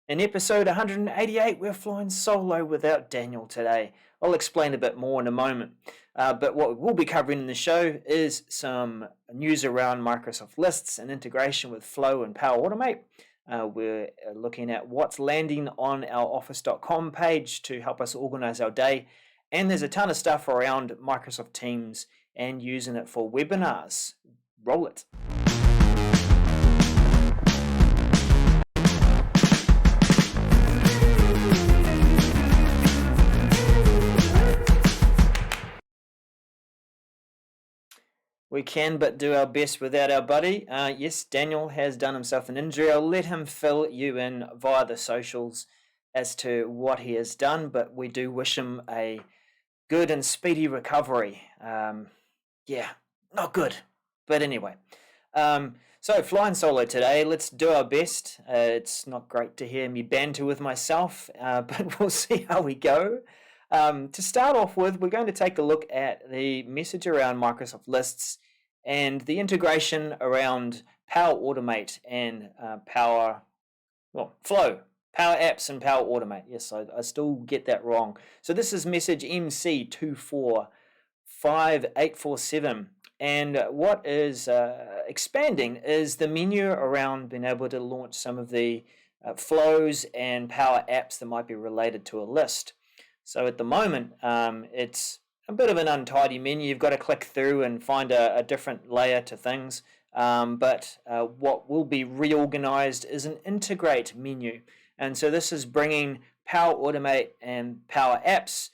In episode 188, we're flying solo without Daniel today. I'll explain a bit more in a moment. But what we'll be covering in the show is some news around Microsoft Lists and integration with Flow and Power Automate. We're looking at what's landing on our office.com page to help us organize our day. And there's a ton of stuff around Microsoft Teams and using it for webinars. Roll it. We can but do our best without our buddy. Yes, Daniel has done himself an injury. I'll let him fill you in via the socials as to what he has done, but we do wish him a good and speedy recovery. Yeah, not good. But anyway, so flying solo today, let's do our best. It's not great to hear me banter with myself, but we'll see how we go. To start off with, we're going to take a look at the message around Microsoft Lists and the integration around Power Automate and Flow, Power Apps and Power Automate. Yes, I still get that wrong. So this is message MC245847. And what is expanding is the menu around being able to launch some of the flows and Power Apps that might be related to a list. So at the moment, it's a bit of an untidy menu. You've got to click through and find a different layer to things. But what will be reorganized is an integrate menu. And so this is bringing Power Automate and Power Apps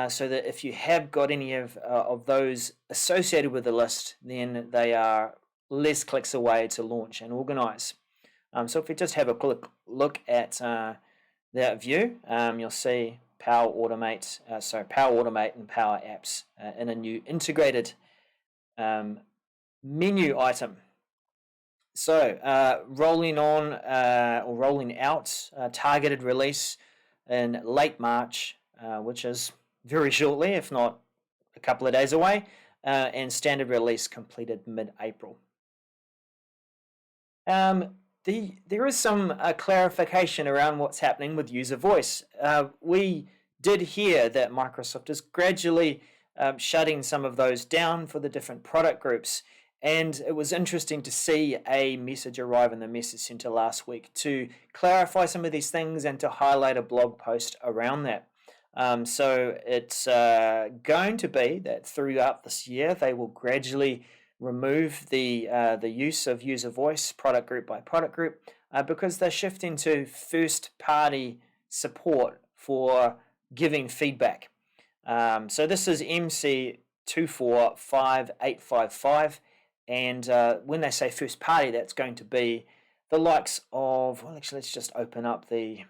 so that if you have got any of those associated with the list, then they are less clicks away to launch and organize. So if we just have a quick look at that view, you'll see Power Automate and Power Apps in a new integrated menu item. So rolling out targeted release in late March, which is very shortly, if not a couple of days away, and standard release completed mid-April. There is some clarification around what's happening with UserVoice. We did hear that Microsoft is gradually shutting some of those down for the different product groups, and it was interesting to see a message arrive in the Message Center last week to clarify some of these things and to highlight a blog post around that. So it's going to be that throughout this year they will gradually remove the use of UserVoice product group by product group because they're shifting to first-party support for giving feedback. So this is MC245855, and when they say first-party, that's going to be the likes of, well, actually, let's just open up the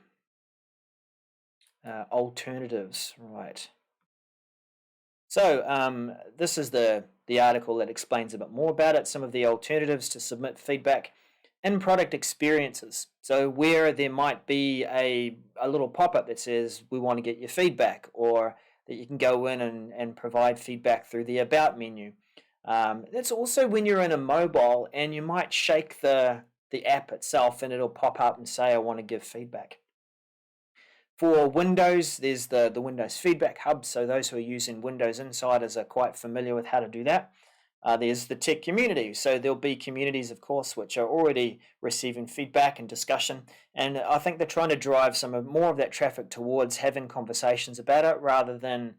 alternatives, right? So this is the article that explains a bit more about it, some of the alternatives to submit feedback in product experiences. So where there might be a little pop-up that says, we want to get your feedback, or that you can go in and provide feedback through the About menu. That's also when you're in a mobile and you might shake the app itself and it'll pop up and say, I want to give feedback. For Windows, there's the Windows Feedback Hub, so those who are using Windows Insiders are quite familiar with how to do that. There's the tech community, so there'll be communities, of course, which are already receiving feedback and discussion, and I think they're trying to drive more of that traffic towards having conversations about it rather than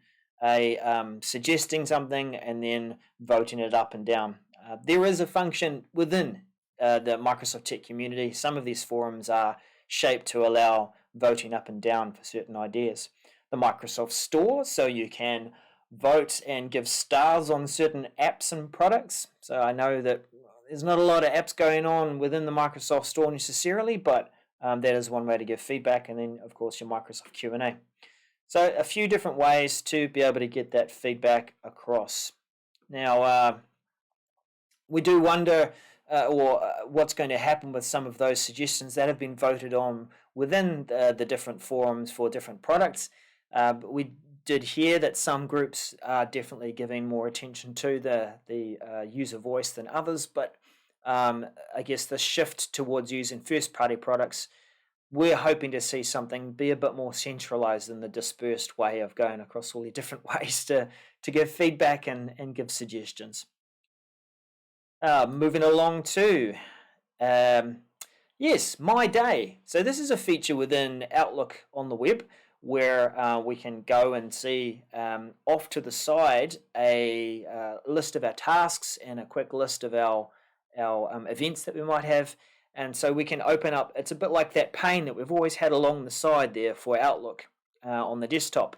suggesting something and then voting it up and down. There is a function within the Microsoft tech community. Some of these forums are shaped to allow voting up and down for certain ideas. The Microsoft Store, so you can vote and give stars on certain apps and products. So I know that there's not a lot of apps going on within the Microsoft Store necessarily, but that is one way to give feedback. And then, of course, your Microsoft Q&A. So a few different ways to be able to get that feedback across. Now, we do wonder what's going to happen with some of those suggestions that have been voted on within the different forums for different products. But we did hear that some groups are definitely giving more attention to the UserVoice than others, but I guess the shift towards using first-party products we're hoping to see something be a bit more centralized than the dispersed way of going across all the different ways to give feedback and give suggestions. Moving along to, um, yes, My Day. So this is a feature within Outlook on the web where we can go and see off to the side a list of our tasks and a quick list of our events that we might have. And so we can open up, it's a bit like that pane that we've always had along the side there for Outlook on the desktop.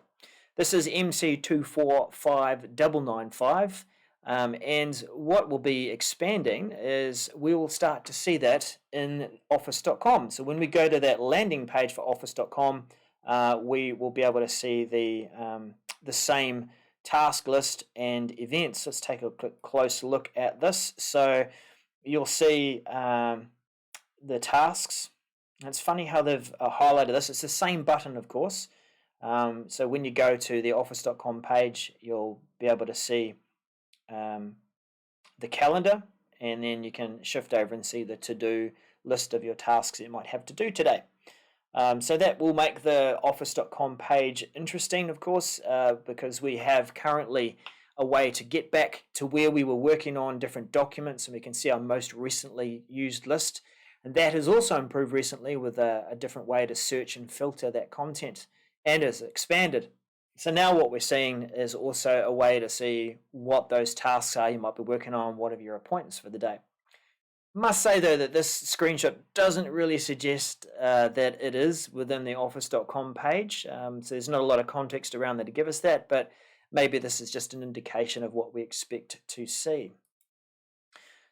This is MC245995. And what will be expanding is we will start to see that in Office.com. So when we go to that landing page for Office.com, we will be able to see the same task list and events. Let's take a close look at this. So you'll see the tasks. And it's funny how they've highlighted this. It's the same button, of course. So when you go to the Office.com page, you'll be able to see the calendar, and then you can shift over and see the to-do list of your tasks that you might have to do today. So that will make the Office.com page interesting, of course, because we have currently a way to get back to where we were working on different documents, and we can see our most recently used list. And that has also improved recently with a different way to search and filter that content, and is expanded. So now what we're seeing is also a way to see what those tasks are you might be working on, what are your appointments for the day. Must say though that this screenshot doesn't really suggest that it is within the Office.com page. So there's not a lot of context around there to give us that, but maybe this is just an indication of what we expect to see.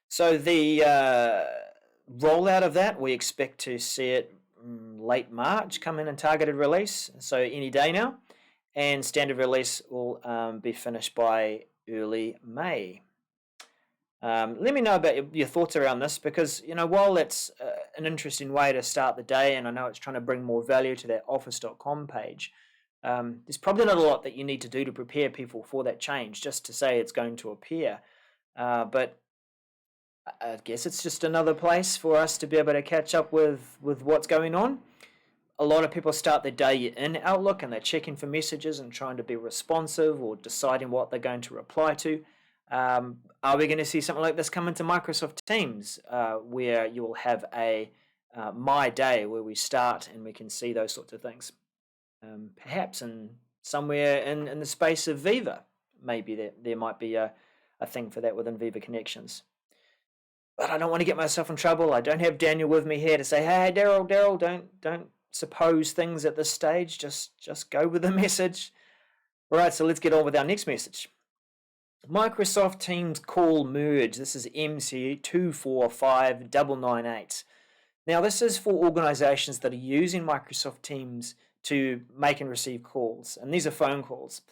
So the rollout of that, we expect to see it late March come in targeted release, so any day now. And standard release will be finished by early May. Let me know about your thoughts around this, because while it's an interesting way to start the day, and I know it's trying to bring more value to that Office.com page, there's probably not a lot that you need to do to prepare people for that change, just to say it's going to appear. But I guess it's just another place for us to be able to catch up with what's going on. A lot of people start their day in Outlook and they're checking for messages and trying to be responsive or deciding what they're going to reply to. Are we going to see something like this come into Microsoft Teams, where you will have a My Day where we start and we can see those sorts of things? Perhaps somewhere in the space of Viva, maybe there might be a thing for that within Viva Connections. But I don't want to get myself in trouble. I don't have Daniel with me here to say, hey, Darrell, don't suppose things at this stage. Just go with the message. All right, so let's get on with our next message. Microsoft Teams call merge. This is MC245998. Now, this is for organizations that are using Microsoft Teams to make and receive calls, and these are phone calls.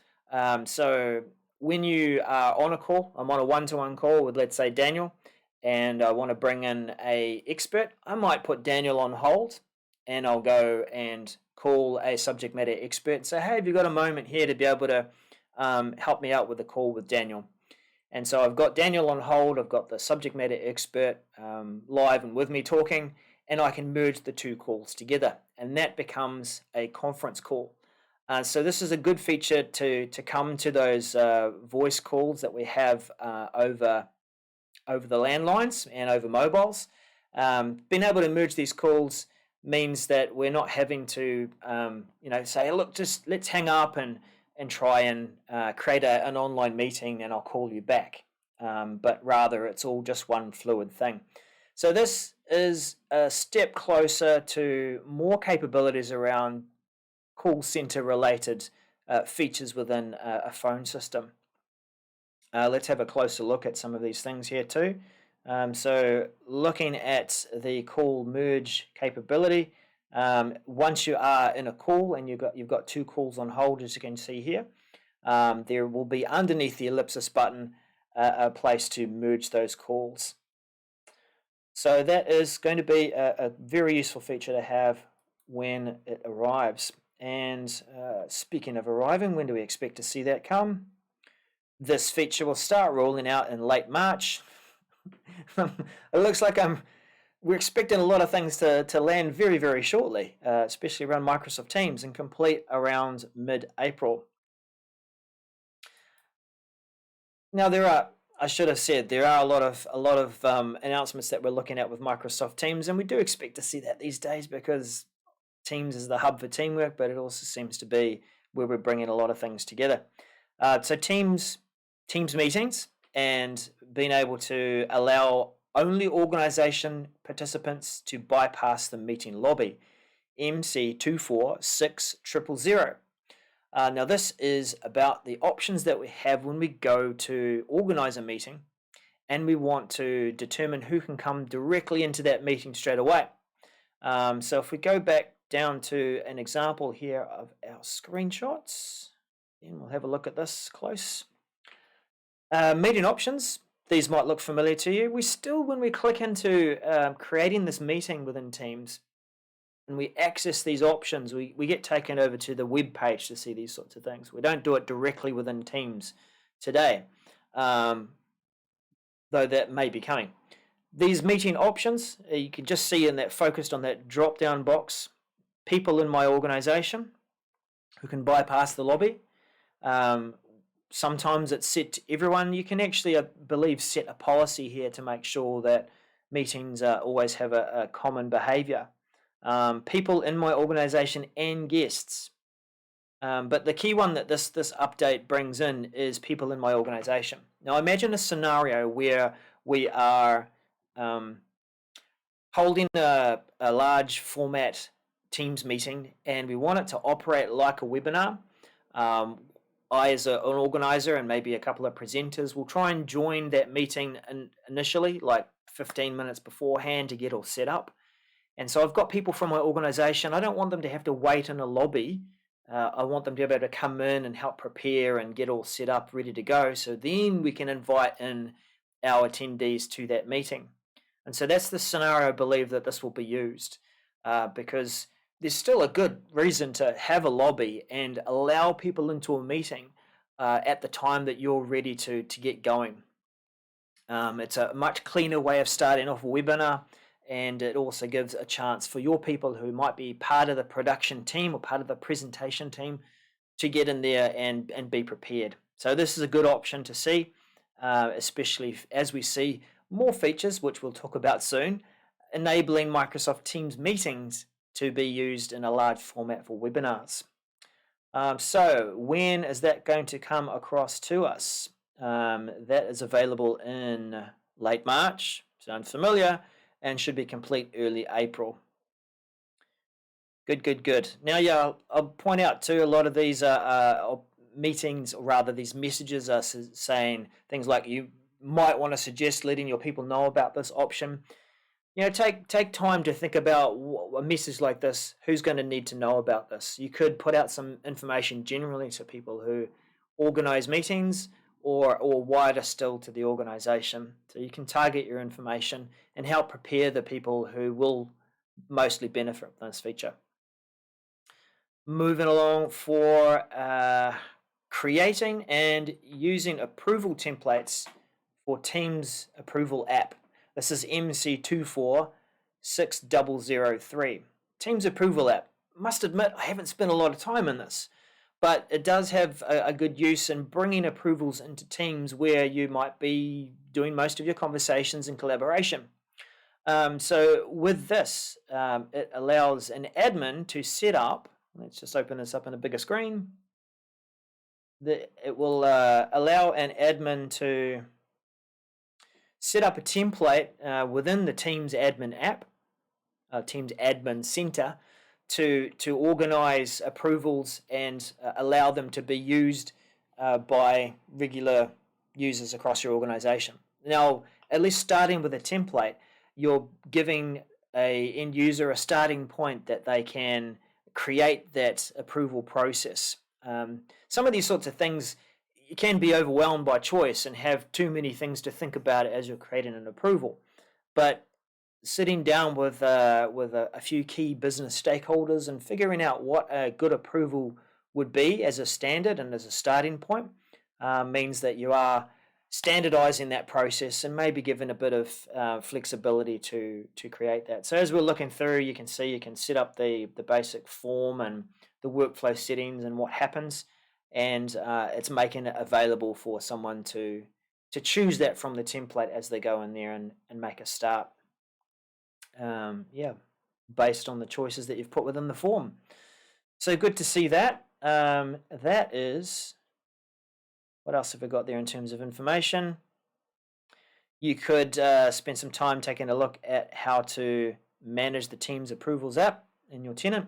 So when you are on a call, I'm on a one-to-one call with, let's say, Daniel, and I want to bring in an expert, I might put Daniel on hold, and I'll go and call a subject matter expert and say, hey, have you got a moment here to be able to help me out with a call with Daniel? And so I've got Daniel on hold, I've got the subject matter expert live and with me talking, and I can merge the two calls together, and that becomes a conference call. So this is a good feature to come to those voice calls that we have over the landlines and over mobiles. Being able to merge these calls means that we're not having to say, look, just let's hang up and try and create an online meeting and I'll call you back. But rather it's all just one fluid thing. So this is a step closer to more capabilities around call center related features within a phone system. Let's have a closer look at some of these things here too. So looking at the call merge capability, once you are in a call and you've got two calls on hold, as you can see here, there will be underneath the ellipsis button a place to merge those calls. So that is going to be a very useful feature to have when it arrives. And speaking of arriving, when do we expect to see that come? This feature will start rolling out in late March. It looks like I'm we're expecting a lot of things to land very, very shortly, especially around Microsoft Teams, and complete around mid-April. Now I should have said, there are a lot of announcements that we're looking at with Microsoft Teams, and we do expect to see that these days because Teams is the hub for teamwork, but it also seems to be where we're bringing a lot of things together. So Teams meetings, and being able to allow only organization participants to bypass the meeting lobby, MC24600. Now this is about the options that we have when we go to organize a meeting and we want to determine who can come directly into that meeting straight away. So if we go back down to an example here of our screenshots, and we'll have a look at this close. Meeting options, these might look familiar to you. When we click into creating this meeting within Teams, and we access these options, we get taken over to the web page to see these sorts of things. We don't do it directly within Teams today, though that may be coming. These meeting options, you can just see in that, focused on that drop down box, people in my organization who can bypass the lobby. Sometimes it's set to everyone. You can actually, I believe, set a policy here to make sure that meetings always have a common behavior. People in my organization and guests. But the key one that this update brings in is people in my organization. Now imagine a scenario where we are holding a large format Teams meeting and we want it to operate like a webinar. I, as an organizer, and maybe a couple of presenters, will try and join that meeting initially, like 15 minutes beforehand, to get all set up. And so I've got people from my organization. I don't want them to have to wait in a lobby. I want them to be able to come in and help prepare and get all set up, ready to go. So then we can invite in our attendees to that meeting. And so that's the scenario I believe that this will be used, because there's still a good reason to have a lobby and allow people into a meeting at the time that you're ready to get going. It's a much cleaner way of starting off a webinar, and it also gives a chance for your people who might be part of the production team or part of the presentation team to get in there and be prepared. So this is a good option to see, especially as we see more features, which we'll talk about soon, enabling Microsoft Teams meetings to be used in a large format for webinars. So when is that going to come across to us? That is available in late March, sounds familiar, and should be complete early April. Good. Now, yeah, I'll point out too, a lot of these meetings, or rather these messages, are saying things like, you might want to suggest letting your people know about this option. You know, take time to think about a message like this. Who's going to need to know about this? You could put out some information generally to people who organize meetings, or wider still to the organization. So you can target your information and help prepare the people who will mostly benefit from this feature. Moving along, for creating and using approval templates for Teams approval app. This is MC24600. Teams approval app. Must admit, I haven't spent a lot of time in this, but it does have a good use in bringing approvals into Teams where you might be doing most of your conversations and collaboration. So with this, it allows an admin to set up, let's just open this up on a bigger screen. It will allow an admin to set up a template within the Teams admin app, Teams admin center, to organize approvals and allow them to be used by regular users across your organization. Now, at least starting with a template, you're giving a end user a starting point that they can create that approval process. Some of these sorts of things, you can be overwhelmed by choice and have too many things to think about as you're creating an approval. But sitting down with a few key business stakeholders and figuring out what a good approval would be as a standard and as a starting point means that you are standardizing that process and maybe giving a bit of flexibility to create that. So as we're looking through, you can see you can set up the basic form and the workflow settings and what happens, and it's making it available for someone to choose that from the template as they go in there and make a start. Yeah, based on the choices that you've put within the form. So good to see that. That is, what else have we got there in terms of information? You could spend some time taking a look at how to manage the Teams Approvals app in your tenant,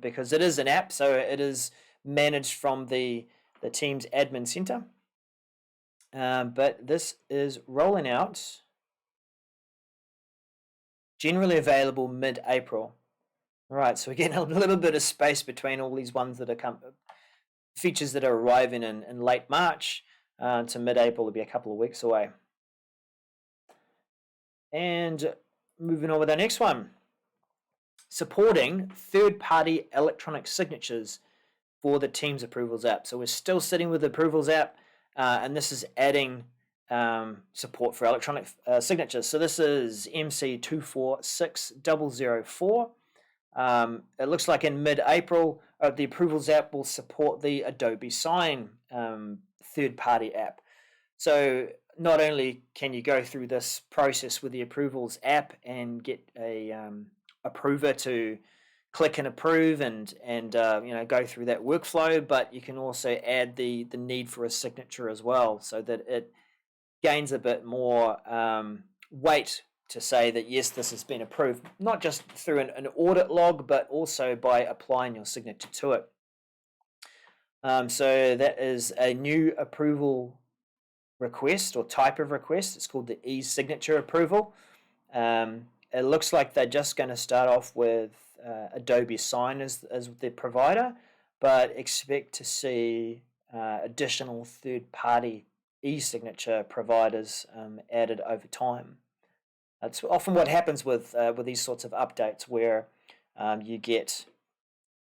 because it is an app, so it is managed from the Teams Admin Center. But this is rolling out, generally available mid-April. Right, so we're getting a little bit of space between all these ones that are features that are arriving in late March to mid-April. Will be a couple of weeks away. And moving on with our next one, supporting third-party electronic signatures for the Teams Approvals app. So we're still sitting with the Approvals app, and this is adding support for electronic signatures. So this is MC246004. It looks like in mid-April, the Approvals app will support the Adobe Sign third-party app. So not only can you go through this process with the Approvals app and get a approver to click and approve and go through that workflow, but you can also add the need for a signature as well, so that it gains a bit more weight to say that yes, this has been approved, not just through an audit log, but also by applying your signature to it. So that is a new approval request or type of request. It's called the e-signature approval. It looks like they're just going to start off with Adobe Sign as the provider, but expect to see additional third-party e-signature providers added over time. That's often what happens with these sorts of updates, where you get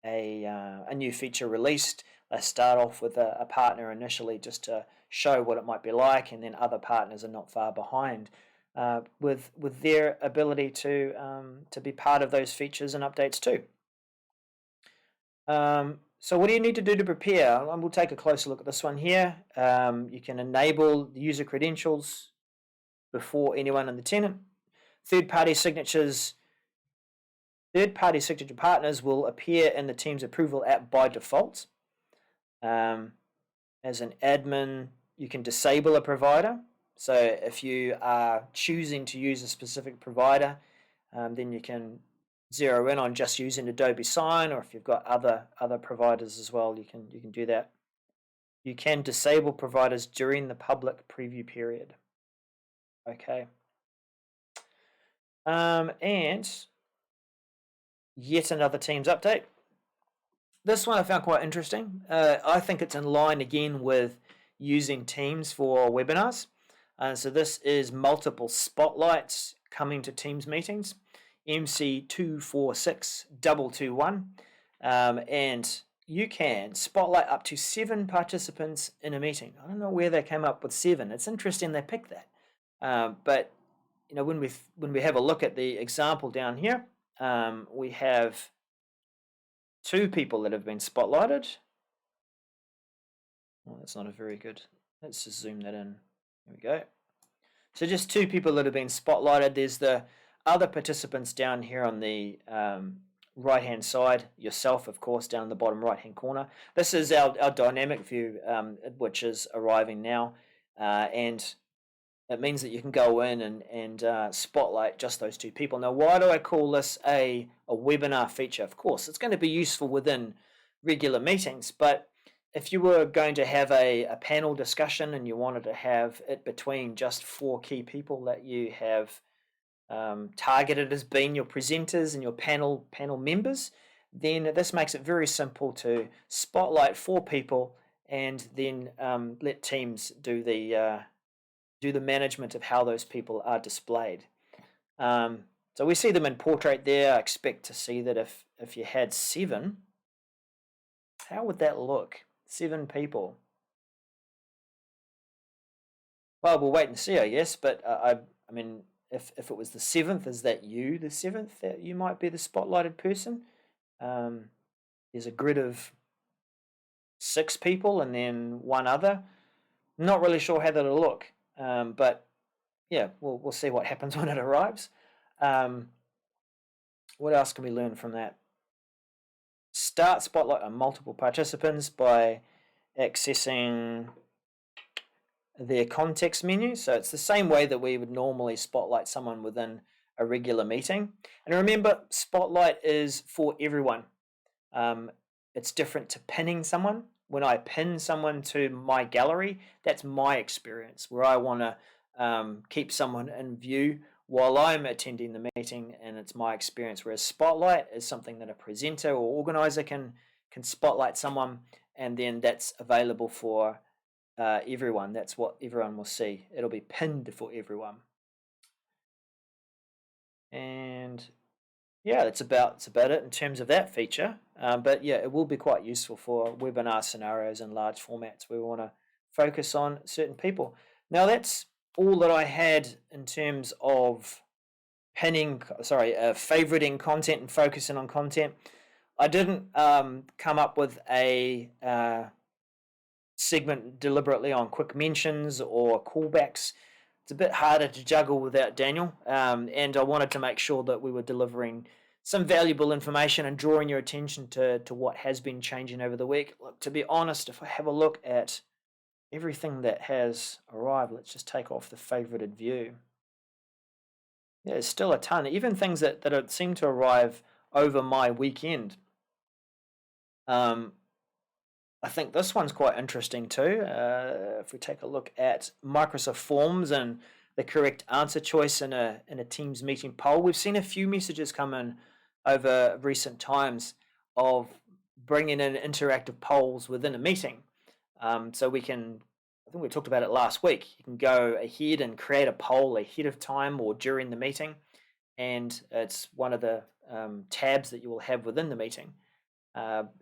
a new feature released. They start off with a partner initially just to show what it might be like, and then other partners are not far behind with their ability to be part of those features and updates too. So what do you need to do to prepare? And we'll take a closer look at this one here. You can enable the user credentials before anyone in the tenant. Third-party signature partners will appear in the Teams Approval app by default. As an admin, you can disable a provider. So if you are choosing to use a specific provider, then you can zero in on just using Adobe Sign, or if you've got other providers as well, you can do that. You can disable providers during the public preview period. Okay. And yet another Teams update. This one I found quite interesting. I think it's in line again with using Teams for webinars. So this is multiple spotlights coming to Teams meetings, MC246221, and you can spotlight up to 7 participants in a meeting. I don't know where they came up with 7. It's interesting they picked that, but when we have a look at the example down here, we have 2 people that have been spotlighted. Well, that's not a very good. Let's just zoom that in. There we go. So just 2 people that have been spotlighted. There's the other participants down here on the right-hand side. Yourself, of course, down in the bottom right-hand corner. This is our dynamic view, which is arriving now, and it means that you can go in and spotlight just those 2 people. Now, why do I call this a webinar feature? Of course, it's going to be useful within regular meetings, but if you were going to have a panel discussion and you wanted to have it between just 4 key people that you have targeted as being your presenters and your panel members, then this makes it very simple to spotlight 4 people and then let Teams do the management of how those people are displayed. So we see them in portrait there. I expect to see that if you had 7, how would that look? 7 people. Well, we'll wait and see, I guess. But I mean, if it was the seventh, is that you, the seventh, that you might be the spotlighted person? Um, there's a grid of 6 people and then one other. Not really sure how that'll look, but yeah, we'll see what happens when it arrives. Um, what else can we learn from that? Start spotlight on multiple participants by accessing their context menu. So it's the same way that we would normally spotlight someone within a regular meeting. And remember, spotlight is for everyone. Um, it's different to pinning someone. When I pin someone to my gallery, that's my experience where I want to keep someone in view while I'm attending the meeting, and it's my experience. Whereas spotlight is something that a presenter or organizer can spotlight someone, and then that's available for everyone. That's what everyone will see. It'll be pinned for everyone. And yeah, that's about it in terms of that feature. But yeah, it will be quite useful for webinar scenarios and large formats where we want to focus on certain people. Now that's all that I had in terms of favoriting content and focusing on content. I didn't come up with a segment deliberately on quick mentions or callbacks. It's a bit harder to juggle without Daniel, and I wanted to make sure that we were delivering some valuable information and drawing your attention to what has been changing over the week. Look, to be honest, if I have a look at everything that has arrived, let's just take off the favorited view. Yeah, there's still a ton, even things that seem to arrive over my weekend. I think this one's quite interesting too. If we take a look at Microsoft Forms and the correct answer choice in a Teams meeting poll, we've seen a few messages come in over recent times of bringing in interactive polls within a meeting. So we can, I think we talked about it last week, you can go ahead and create a poll ahead of time or during the meeting, and it's one of the tabs that you will have within the meeting.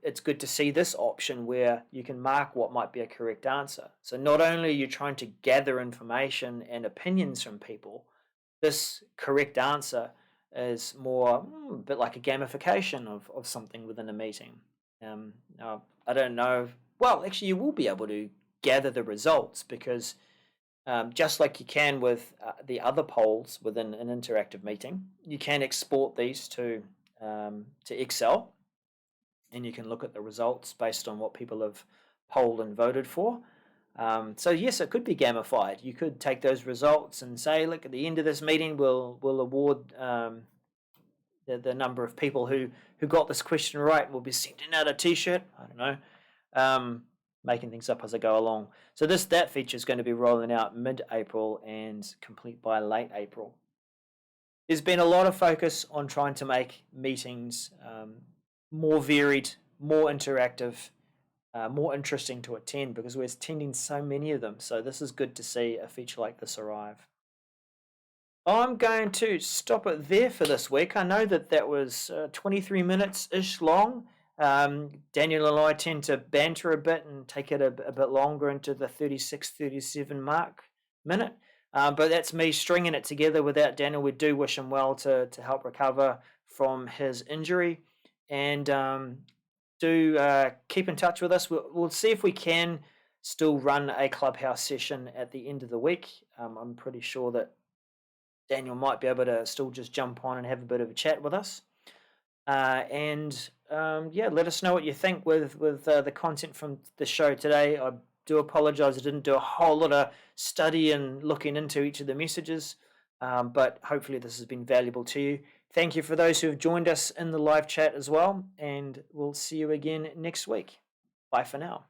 It's good to see this option where you can mark what might be a correct answer. So not only are you trying to gather information and opinions from people, this correct answer is more a bit like a gamification of something within a meeting. Now, I don't know. Well, actually, you will be able to gather the results because just like you can with the other polls within an interactive meeting, you can export these to Excel, and you can look at the results based on what people have polled and voted for. So yes, it could be gamified. You could take those results and say, look, at the end of this meeting, we'll award the number of people who got this question right. We'll be sending out a T-shirt. I don't know, making things up as I go along. So that feature is going to be rolling out mid-April and complete by late April. There's been a lot of focus on trying to make meetings more varied, more interactive, more interesting to attend because we're attending so many of them. So this is good to see a feature like this arrive. I'm going to stop it there for this week. I know that was 23 minutes-ish long. Daniel and I tend to banter a bit and take it a bit longer into the 36, 37 minute. But that's me stringing it together without Daniel. We do wish him well to help recover from his injury. And do keep in touch with us. We'll see if we can still run a Clubhouse session at the end of the week. I'm pretty sure that Daniel might be able to still just jump on and have a bit of a chat with us. Yeah, let us know what you think with the content from the show today. I do apologize I didn't do a whole lot of study and looking into each of the messages, but hopefully this has been valuable to you. Thank you for those who have joined us in the live chat as well, and we'll see you again next week. Bye for now.